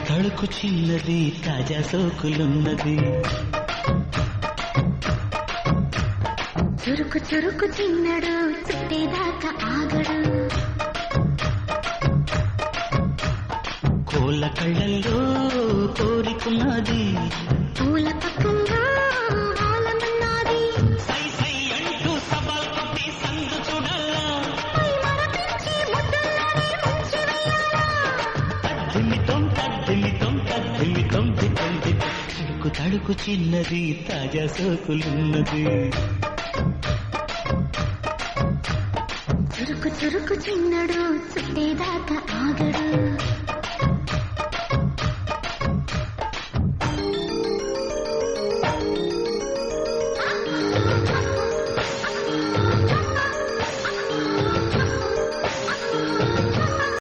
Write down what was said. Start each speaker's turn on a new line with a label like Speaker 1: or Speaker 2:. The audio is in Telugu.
Speaker 1: తళుకు చిన్నది తాజా సోకులున్నది
Speaker 2: చురుకు చురుకు చిన్నడు చుట్టేదాకా ఆగడు
Speaker 1: కోళ్ళ కళ్ళల్లో కోరికున్నది
Speaker 2: పూల పక్కల్లో ఆలమన్నది
Speaker 1: సై సై అంటూ సవాల్ కొట్టి సందు చూడాలా
Speaker 2: మరపించి ముద్దుల్లోనే ముంచి వేయాలా
Speaker 1: తద్దిమితం తడుకు తడుకు చిన్నది తాజా సోకులున్నది
Speaker 2: చురుకు చురుకు చిన్నడు చుట్టేదాకా ఆగడు